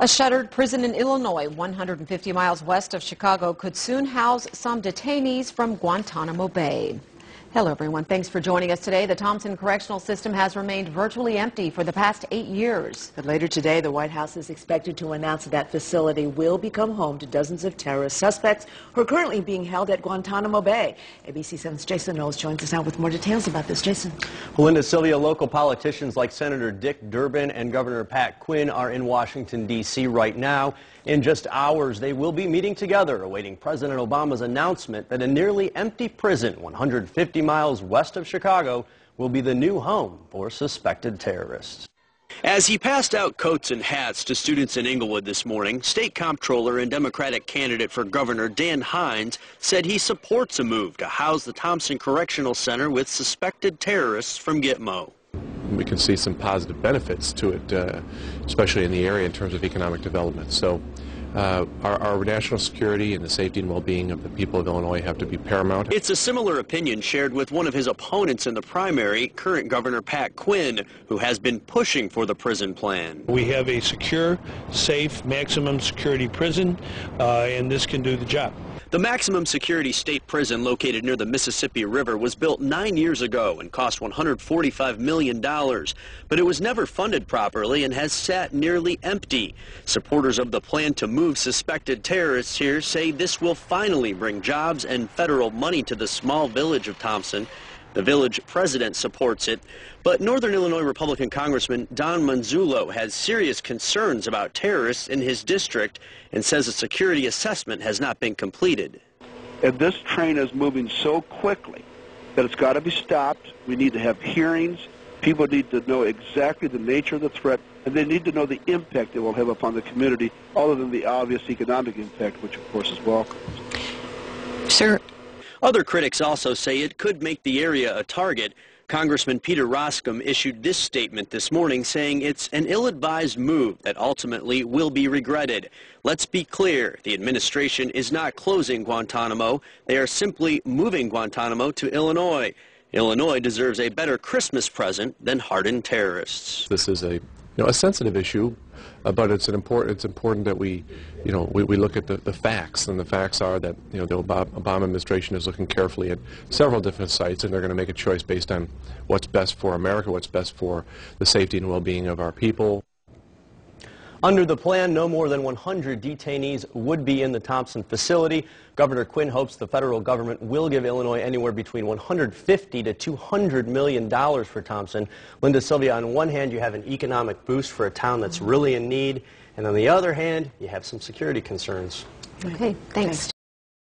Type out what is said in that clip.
A shuttered prison in Illinois, 150 miles west of Chicago, could soon house some detainees from Guantanamo Bay. Hello, everyone. Thanks for joining us today. The Thomson Correctional System has remained virtually empty for the past 8 years. But later today, the White House is expected to announce that facility will become home to dozens of terrorist suspects who are currently being held at Guantanamo Bay. ABC 7's Jason Knowles joins us now with more details about this. Jason. Linda, Sylvia, local politicians like Senator Dick Durbin and Governor Pat Quinn are in Washington, D.C. right now. In just hours, they will be meeting together, awaiting President Obama's announcement that a nearly empty prison 150 miles west of Chicago will be the new home for suspected terrorists. As he passed out coats and hats to students in Inglewood this morning, State Comptroller and Democratic candidate for governor Dan Hines said he supports a move to house the Thomson Correctional Center with suspected terrorists from Gitmo. We can see some positive benefits to it, especially in the area in terms of economic development. So our national security and the safety and well-being of the people of Illinois have to be paramount. It's a similar opinion shared with one of his opponents in the primary, current Governor Pat Quinn, who has been pushing for the prison plan. We have a secure, safe, maximum security prison, and this can do the job. The maximum security state prison located near the Mississippi River was built 9 years ago and cost $145 million, but it was never funded properly and has sat nearly empty. Supporters of the plan to move suspected terrorists here say this will finally bring jobs and federal money to the small village of Thomson. The village president supports it, but Northern Illinois Republican Congressman Manzullo has serious concerns about terrorists in his district and says a security assessment has not been completed. And this train is moving so quickly that it's got to be stopped. We need to have hearings. People need to know exactly the nature of the threat, and they need to know the impact it will have upon the community, other than the obvious economic impact, which of course is welcome. Sir. Other critics also say it could make the area a target. Congressman Peter Roscom issued this statement this morning saying it's an ill-advised move that ultimately will be regretted. Let's be clear, the administration is not closing Guantanamo. They are simply moving Guantanamo to Illinois. Illinois deserves a better Christmas present than hardened terrorists. This is a sensitive issue, but it's important that we look at the facts, and the facts are that the Obama administration is looking carefully at several different sites, and they're going to make a choice based on what's best for America, what's best for the safety and well-being of our people. Under the plan, no more than 100 detainees would be in the Thomson facility. Governor Quinn hopes the federal government will give Illinois anywhere between $150 to $200 million for Thomson. Linda, Sylvia, on one hand, you have an economic boost for a town that's really in need, and on the other hand, you have some security concerns. Okay, thanks.